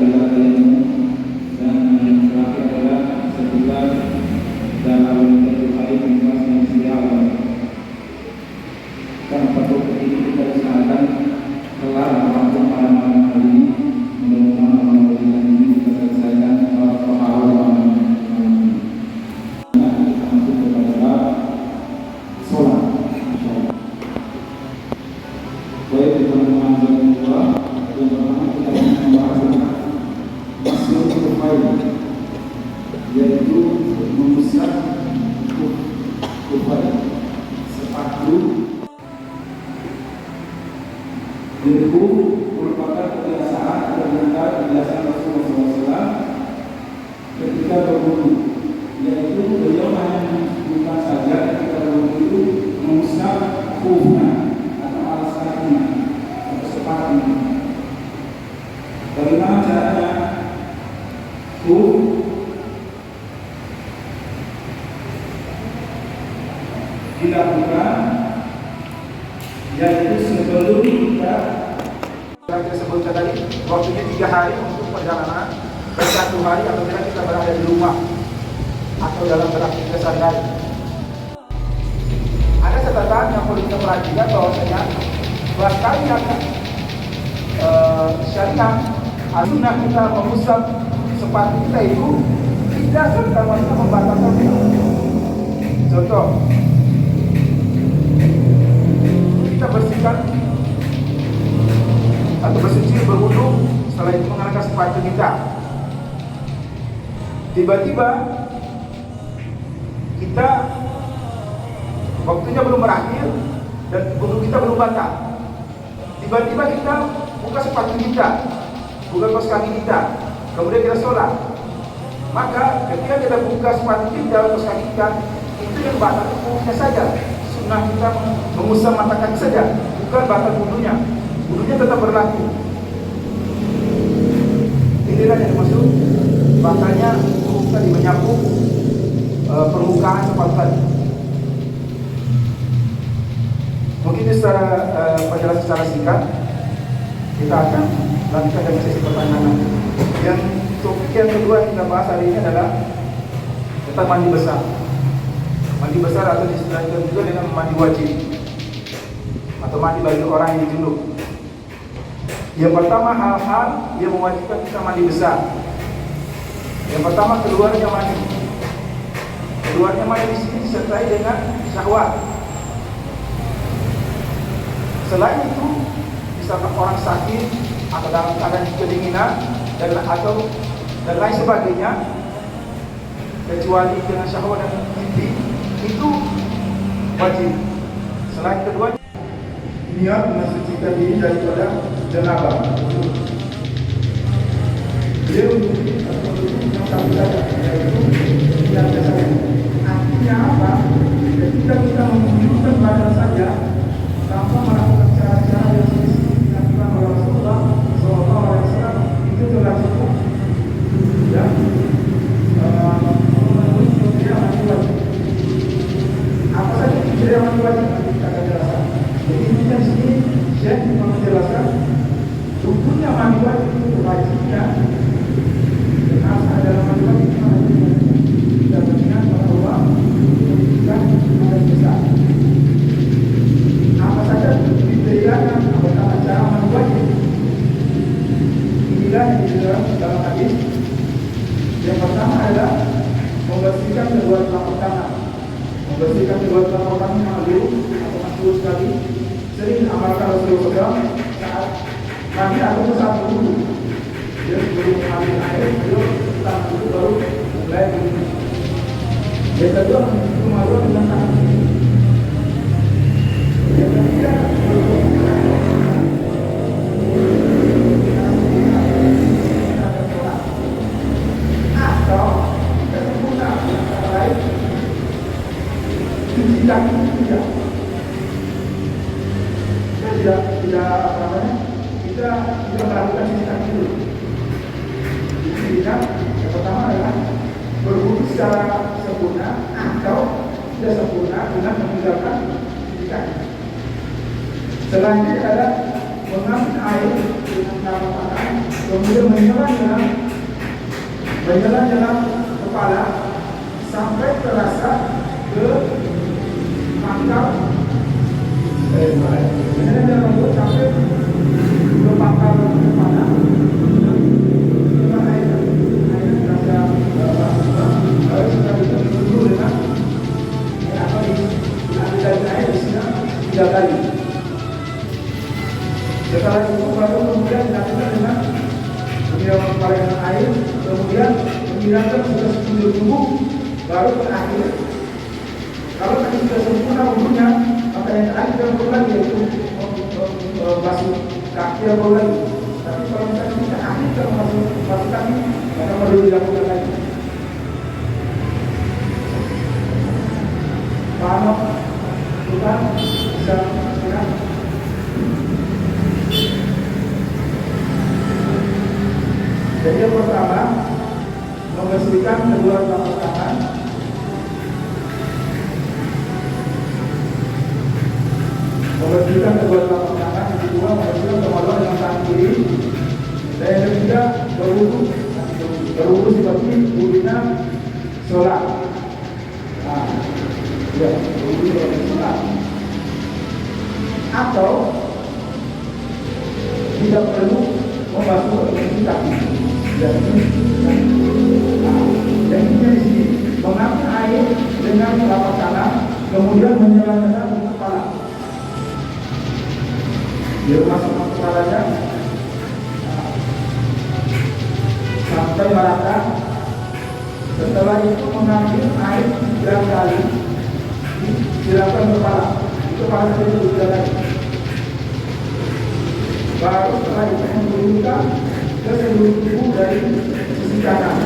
adalah ilmu, dan yang terakhir adalah sebutan dalam Tuhan yang sediawan. Dan patut ini kita usahakan kelar waktu pada malam hari ini. Mudah-mudahan malam ini kita selesaikan pahala kita masuk kepada sholat. Baik teman-teman dan kedua, yang pertama kita akan membahas tentang masalah kufai, yaitu mengusap kufai sepatu. Itu merupakan kebiasaan Rasulullah SAW ketika berwudu, yaitu beliau hanya bukan saja ketika berwudu mengusap kufnya atau alas kakinya atau sepatunya. Bagaimana caranya? Dilakukan, yaitu sebelum kita sebutkan tadi, waktunya 3 hari untuk perjalanan dan 1 hari apabila kita berada di rumah atau dalam beraktivitas sehari-hari. Ada catatan yang perlu kita perhatikan bahwasanya bahkan syariat sunnah kita mengusap sepatu kita itu tidak serta-merta membatalkan wudu. Contoh, kita bersihkan atau bersuci berwudu, setelah itu mengenakan sepatu kita. Tiba-tiba kita waktunya belum berakhir dan wudu kita belum batal. Tiba-tiba kita buka sepatu kita, buka kaos kaki kita, kemudian kita sholat. Maka ketika kita buka sepatu kita, kaos kaki kita, itu yang batal wudunya saja. Sunnah kita mengusap mata kaki saja, bukan batal wudunya. Wudunya tetap berlaku. Inilah yang dimaksud batalnya tadi menyapu permukaan sepatu tadi. Mungkin secara penjelasan secara singkat kita akan lanjutkan dengan sesi pertanyaan. Yang topik yang kedua yang kita bahas hari ini adalah tentang mandi besar. Mandi besar atau disebut juga dengan mandi wajib atau mandi bagi orang yang junub. Yang pertama, hal-hal yang mewajibkan kita mandi besar. Yang pertama, keluarnya mandi. Keluarnya mandi di sini disertai dengan syahwat. Selain itu, misalkan orang sakit atau dalam keadaan kedinginan dan lain sebagainya, kecuali dengan syahwat dan mimpi, itu wajib. Selain keduanya, niat mensucikan diri daripada janabah. Dia untuk yang kami saja, yaitu yang biasa. Artinya apa? Ketika kita menunjukkan badan saja tanpa melakukan cara-cara yang dilakukan oleh Rasulullah SAW, itu telah cukup. Ya, memenuhi kriteria mandi wajib. Apa saja kriteria mandi wajib? Kita akan jelaskan. Jadi ini di sini Syekh menjelaskan hukumnya mandi wajib itu wajibnya. Karena ada mandi wajib tidak mengingat bahwa kita harus besar. Apa saja kriterianya, apakah cara mandi wajib? Inilah yang dijelaskan dalam hadis. Yang pertama adalah membersihkan kedua telapak tangan. Membersihkan kedua telapak tangan yang dulu atau masuk sekali. Sering amalkan Rasulullah SAW saat mandi atau saat berwudu. Dia sebelum mengambil air, beliau tangan dulu baru mulai berwudu. Yang kedua, kemaluan dengan tangan. Yang ketiga, atau kesempurnaan antara lain cuci kaki tidak. Tidak apa namanya, kita tidak melakukan cuci kaki dulu. Tidak. Yang pertama adalah berwudu secara sempurna atau tidak sempurna dengan meninggalkan cuci kaki. Selanjutnya adalah mengambil air dengan telapak tangan kemudian menyelam dalam kepala sampai terasa ke pangkal, menyelam dalam rambut sampai ke pangkal kepala. Harus kita dulu dengan atau diambil dari air di sini 3 kali. Setelah itu baru kemudian dilakukan dengan menyiram kepala dengan air, kemudian menyiramkan sudah sekujur tubuh, baru terakhir. Kalau tadi sudah sempurna wudhunya, maka yang terakhir tidak perlu lagi yaitu basuh kaki tidak perlu lagi. Tapi kalau misalnya kita akhir kalau basuh kaki, maka perlu dilakukan lagi. Paham? Bukan bisa sekarang. Jadi yang pertama, membersihkan kedua telapak tangan. Membersihkan kedua telapak tangan. Yang kedua, membersihkan kemaluan dengan tangan kiri. Dan yang ketiga, berwudu. Berwudu seperti wudunya sholat. Nah, ya, berwudu seperti sholat. Atau tidak perlu membasuh kaki. Yang ini di sini mengambil air dengan telapak tangan, kemudian menyelam-nyelam ke kepala. Dia masuk ke kepalanya sampai merata. Setelah itu mengambil air 3 kali, silakan kepala. Itu kepala itu 3 kali. Baru setelah itu menurunkan ke seluruh tubuh dari sisi kanan.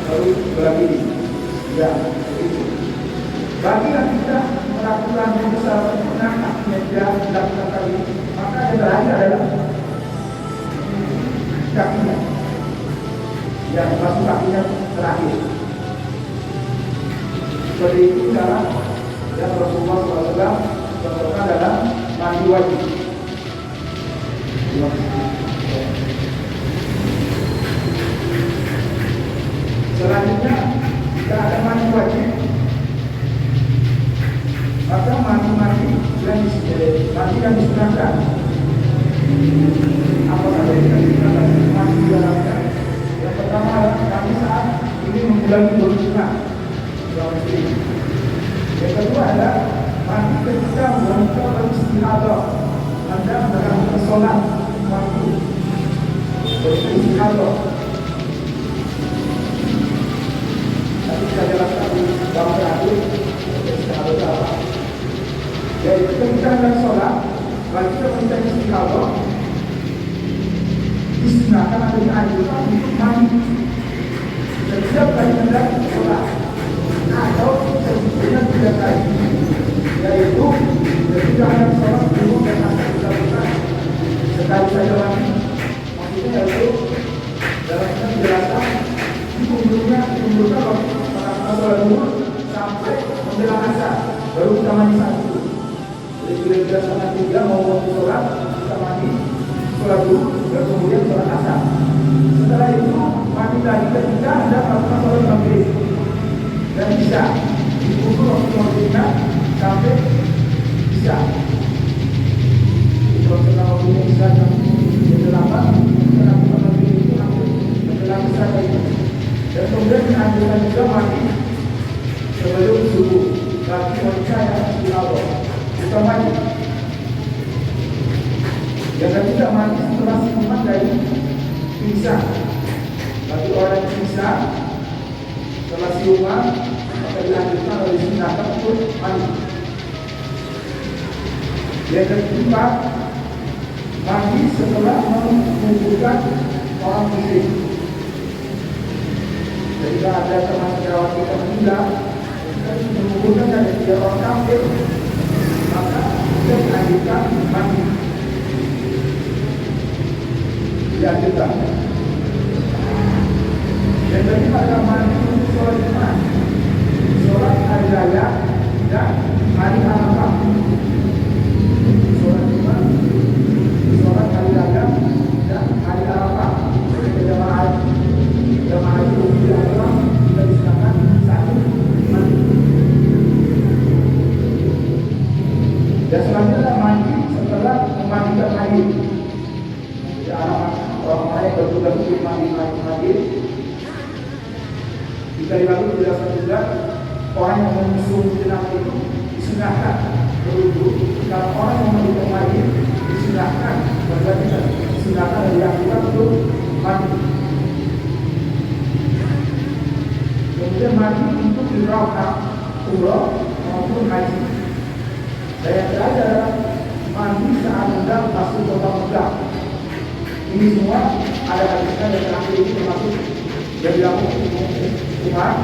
Baru berlari. Ya, itu. Bagi yang tidak melakukan yang besar sempurna, yang tidak dilakukan kali, maka yang terakhir adalah kakinya. Yang masuk kakinya terakhir. Seperti itu cara yang Rasulullah SAW contohkan dalam mandi wajib. Selanjutnya, jika ada mandi wajib, maka mandi yang disunahkan. Apa saja yang disunahkan? Mandi dijalankan. Yang pertama adalah kami saat ini mengulangi bersunnah. Yang kedua adalah mandi ketika melakukan istihadah, Anda melakukan sholat waktu beristihadah. Tapi saya jelaskan di bab terakhir istihadah apa. Jadi ketika Anda sholat, bagi kita melakukan istihadah, disunahkan atau dianjurkan untuk mandi setiap kali Anda sholat. Atau sebetulnya 3 kali, yaitu ketika Anda sholat dulu dan asal dilakukan sekali saja lagi. Maksudnya yaitu dalam kita menjelaskan dikumpulkan waktu pada sholat dulu sampai menjelang asar, baru kita mandi satu. Jadi kira-kira setengah 3 mau waktu sholat, kita mandi sholat dulu, dan kemudian sholat asar. Setelah itu mandi lagi ketika Anda melakukan sholat maghrib. Dan bisa diukur waktu kita sampai bisa. Kalau kita waktunya bisa jam 8, karena kita maghrib itu hampir menjelang isya itu. Dan kemudian dianjurkan juga mandi sebelum subuh. Bagi wanita yang istihadah, kita mandi. Yang ketiga mandi setelah siuman dari pingsan. Bagi orang yang pingsan setelah siuman, maka dilanjutkan oleh disunahkan untuk mandi. Yang keempat, mandi setelah mengumpulkan orang musyrik. Ketika ada teman sejawat kita meninggal, kita mengumpulkan dari 3 orang kafir, maka kita dilanjutkan mandi. Dilanjutkan. Dan tadi pada mandi untuk sholat Jumat, sholat hari raya dan hari selanjutnya mandi setelah memandikan mayit. Ya, orang-orang yang bertugas untuk mandi mayit. Jika dilalui dijelaskan juga orang yang mengusung jenazah itu disunahkan berwudu. Kalau orang yang memandikan mayit disunahkan, berarti disunahkan dari yang untuk mandi. Kemudian mandi untuk dirawat umroh maupun haji. Saya belajar mandi saat hendak masuk kota Mekah. Ini semua ada hadisnya dan terakhir ini termasuk yang dilakukan Umar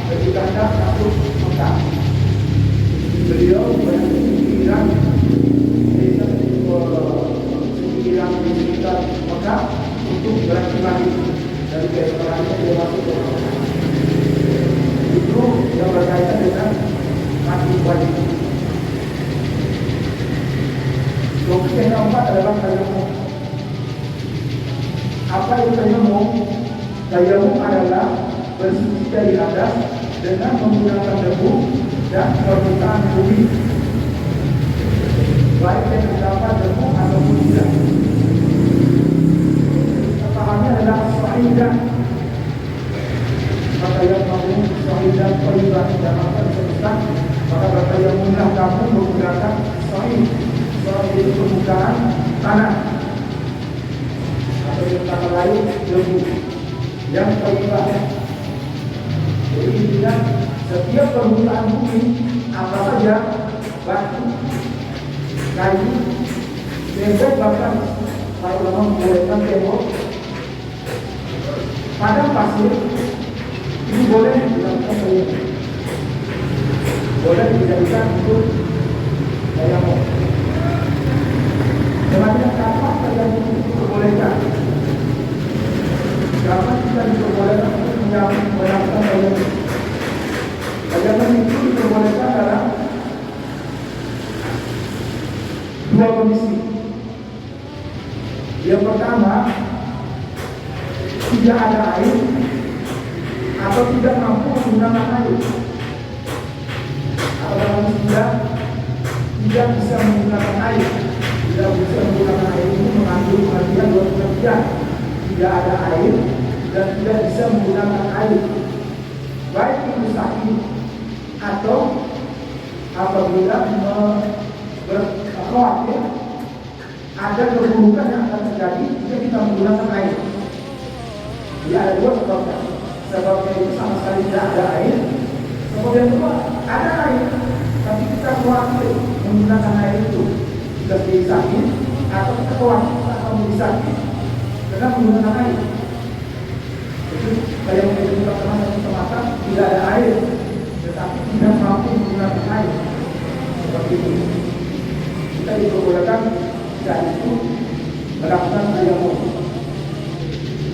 ketika hendak masuk Mekah. Beliau berpikiran di sekitar Mekah untuk berarti mandi dari keesokannya dia masuk ke Mekah. Itu yang berkaitan dengan mandi wajib. Topik yang keempat adalah tayamum. Apa itu tayamum? Tayamum adalah bersuci dari hadas dengan menggunakan debu dan permukaan bumi, baik yang terdapat debu ataupun tidak. Kepalanya adalah sa'idah. Maka yang kamu sa'idah qariban dan apa disebutkan, maka bertayamumlah kamu menggunakan sa'id. Itu permukaan tanah atau yang kata lain debu yang terlibat. Jadi intinya setiap permukaan bumi apa saja, batu, kayu, tembok, bahkan para ulama membolehkan tembok, padang pasir ini boleh dilakukan tayamum, boleh dijadikan untuk tayamum. Selanjutnya kapan tayamum diperbolehkan? Kapan kita diperbolehkan untuk melakukan tayamum? Tayamum itu diperbolehkan dalam dua kondisi. Yang pertama, tidak ada air atau tidak mampu menggunakan air, atau dalam istilah tidak bisa menggunakan air. Tidak bisa menggunakan air itu mengandung pengertian dua pengertian. Tidak ada air dan tidak bisa menggunakan air, baik itu sakit atau apabila khawatir ada keburukan yang akan terjadi jika kita menggunakan air. Jadi ada dua sebabnya. Sebabnya itu sama sekali tidak ada air. Sebab yang kedua ada air, tapi kita khawatir menggunakan air itu jadi sakit atau kita khawatir akan menjadi sakit dengan menggunakan air. Jadi kayak mungkin teman-teman semata tidak ada air, tetapi tidak mampu menggunakan air seperti itu. Kita diperbolehkan jika itu melakukan tayamum.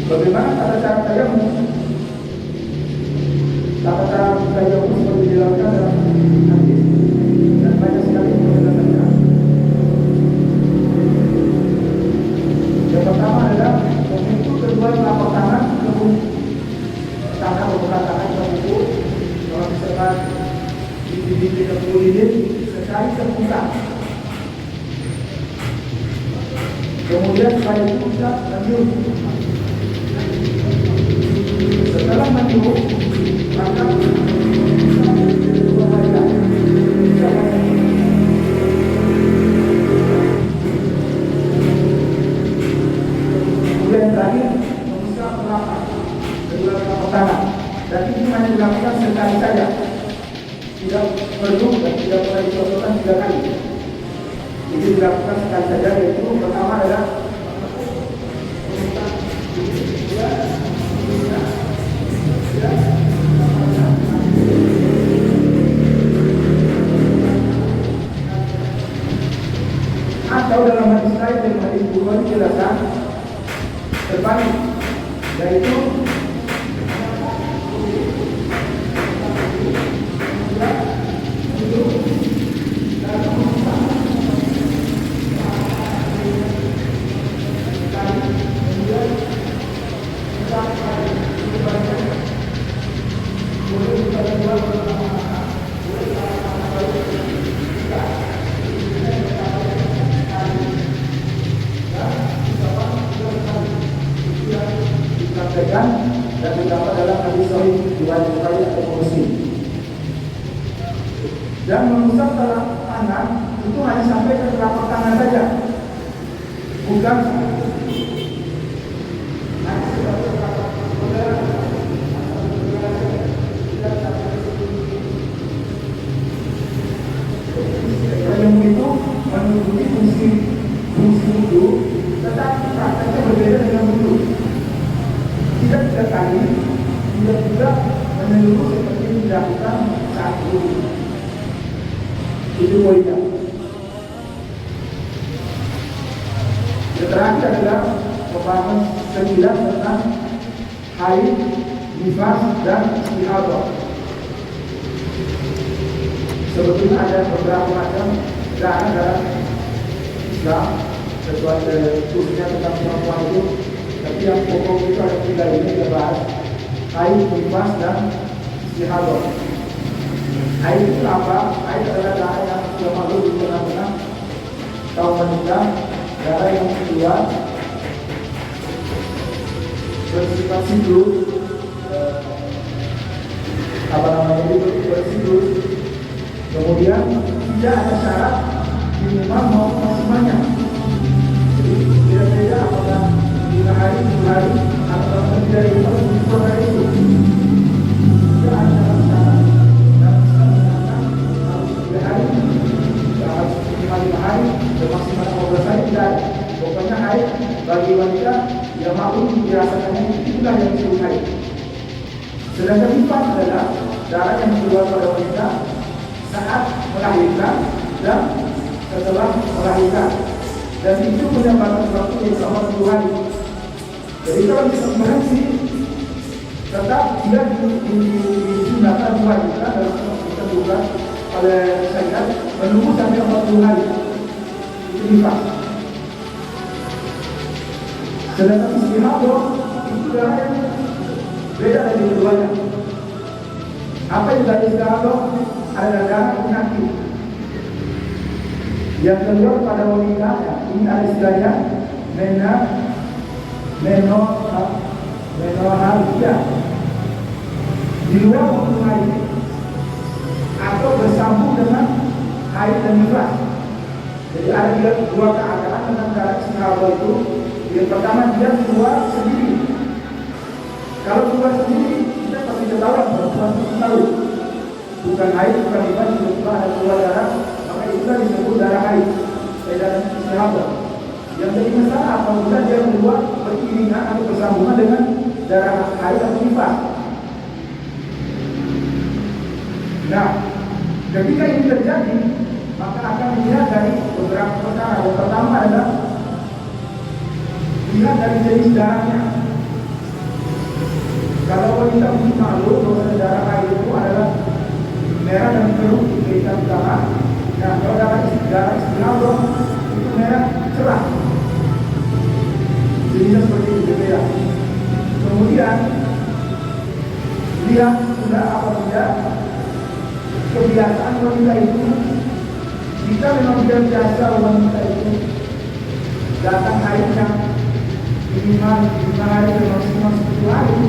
Bagaimana tata cara tayamum? Tata cara tayamum seperti dilakukan dalam hadis dan banyak sekali penjelasannya. Yang pertama adalah memikul kedua telapak tangan ke bumi. Tangan membuka tangan ke bumi. Kalau misalkan di lilin sekali terbuka. Kemudian setelah itu kita meniup. Setelah meniup, maka kita kedua bagian. Kemudian terakhir mengusap telapak kedua telapak tangan. Dan ini hanya dilakukan sekali saja, tidak perlu dan tidak pernah dilakukan 3 kali. Jadi dilakukan sekali saja, yaitu pertama adalah atau dalam hadis lain yang hadis Bukhari dijelaskan terbalik, yaitu Dan mengusap tangan itu hanya sampai ke telapak tangan saja, bukan yang itu mengikuti fungsi wudu, tetapi prakteknya berbeda dengan wudu. Tidak tiap kali, tidak juga menyeluruh seperti yang dilakukan saat wudu. Itu poinnya. Yang terakhir adalah pemahaman 9 tentang haid, nifas, dan istihadah. Sebetulnya ada beberapa macam darah dalam Islam, khususnya tentang perempuan itu. Tapi yang pokok itu ada 3 ini kita bahas: haid, nifas, dan istihadah. Haid itu apa? Haid adalah darah yang sudah masuk di tengah-tengah kaum wanita, darah yang keluar bersifat siklus, bersiklus. Kemudian tidak ada syarat minimal maupun maksimalnya. Jadi beda-beda apakah 5 hari, 10 hari, atau lebih dari itu, lebih kurang dari itu. Tidak ada syarat. Dan bisa mengatakan harus 3 hari, harus minimal 5 hari, dan maksimal 15 hari, tidak ada. Pokoknya haid bagi wanita yang maklum dirasakannya itulah yang disebut haid. Sedangkan nifas adalah darah yang keluar pada wanita saat melahirkan dan setelah melahirkan, dan itu punya batas waktu yang sama 10 hari. Jadi kalau bisa berhenti, tetap dia disunahkan 2 hari, dalam kita bukan oleh saya menunggu sampai 40 hari. Itu nifas. Sedangkan istihadah itu darah yang beda dari keduanya. Apa yang dari istihadah? Adalah darah penyakit yang keluar pada wanita. Ini ada istilahnya menorrhagia, di luar waktu haid atau bersambung dengan haid dan nifas. Jadi ada 2 keadaan tentang darah istihadah itu. Yang pertama, dia keluar sendiri. Kalau keluar sendiri, kita pasti ketahuan, perempuan itu tahu. Bukan haid, bukan nifas, juga ada keluar darah, maka itulah disebut darah haid, darah istihadah. Yang jadi masalah apabila dia keluar beriringan atau bersambungan dengan darah haid atau nifas. Nah, ketika ini terjadi, maka akan dilihat dari beberapa perkara. Yang pertama adalah lihat dari jenis darahnya. Kalau wanita punya malu bahwa darah haid itu adalah merah dan keruh, kita utama. Nah, kalau darah istihadah itu merah cerah. Jenisnya seperti itu berbeda. Kemudian lihat sudah apa tidak kebiasaan wanita itu. Jika memang tidak biasa wanita itu datang haidnya minimal 5 hari dan maksimal 10 hari,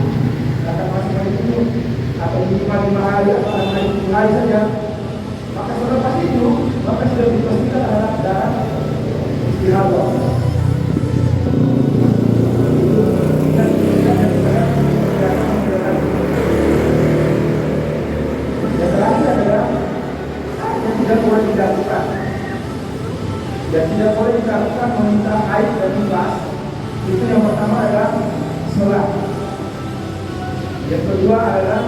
datang maksimal itu atau minimal 5 hari atau 10 hari saja, maka selepas itu maka sudah dipastikan adalah darah istihadah. Yang terakhir adalah yang tidak boleh dilakukan. Yang tidak boleh dilakukan wanita haid dan nifas. Itu yang pertama adalah sholat. Yang kedua adalah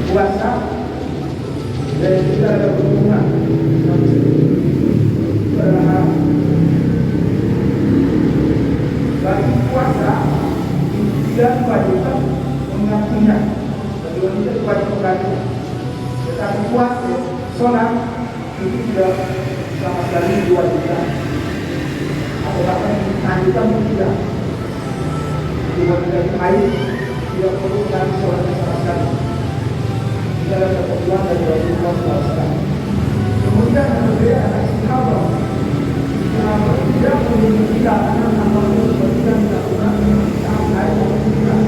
puasa. Dan yang ketiga adalah berhubungan. Bagi puasa tidak diwajibkan mengakuinya. Bagi wanita diwajib mengakuinya. Tetapi puasa, sholat itu tidak sama sekali diwajibkan. Atau bahkan dianjurkan pun tidak. Buat dari haid tidak perlu dan sholatnya sama sekali. Tidak ada ketentuan dari Rasulullah SAW. Kemudian yang berbeda adalah istihadah. Istihadah tidak memiliki larangan apapun seperti yang dilakukan saat haid atau tidak.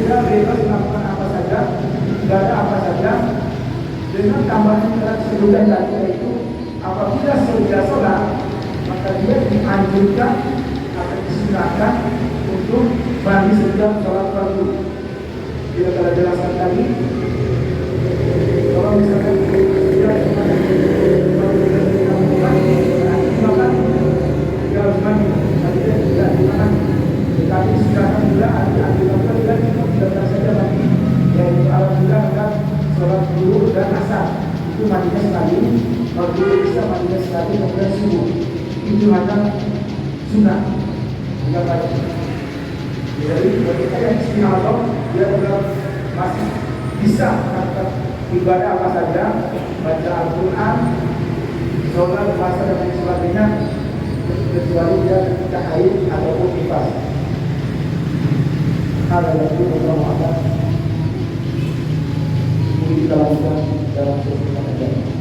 Dia bebas melakukan apa saja, ibadah apa saja, disebutkan tadi yaitu apabila sudah sholat maka dia dianjurkan atau disunahkan untuk mandi sebelum sholat fardu. Kita telah jelaskan tadi kalau misalkan dia tetapi silakan juga dilakukan dan tidak saja mandi yaitu alhamdulillah akan sholat zuhur dan asar itu mandinya sekali, kalau dia bisa mandinya sekali kemudian subuh itu hanya sunnah tidak baik. Jadi bagi saya istiqamah dia juga masih bisa melakukan ibadah apa saja, baca Al-Quran, sholat, puasa dan lain sebagainya kecuali dia ketika haid ataupun nifas. Hal yang itu Allah ini kita lakukan dalam sebuah agama.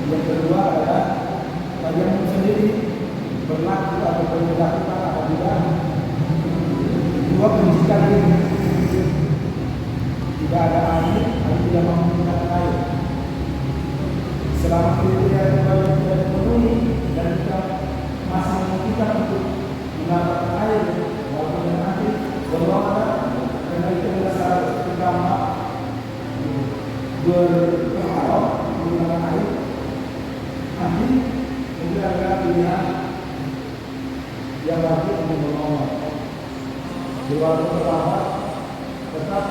Yang kedua adalah bagaimana sendiri berlaku atau berlakukan apabila dua kondisikan ini tidak ada air atau tidak menggunakan air. Selama kriteria yang tidak dipenuhi dan kita masih membutuhkan untuk menggunakan air walaupun yang nanti berlaku karena itu adalah salah pertama berpengaruh menggunakan air. Nanti mungkin ada pilihan yang wajib untuk menolong. Di waktu pertama tetap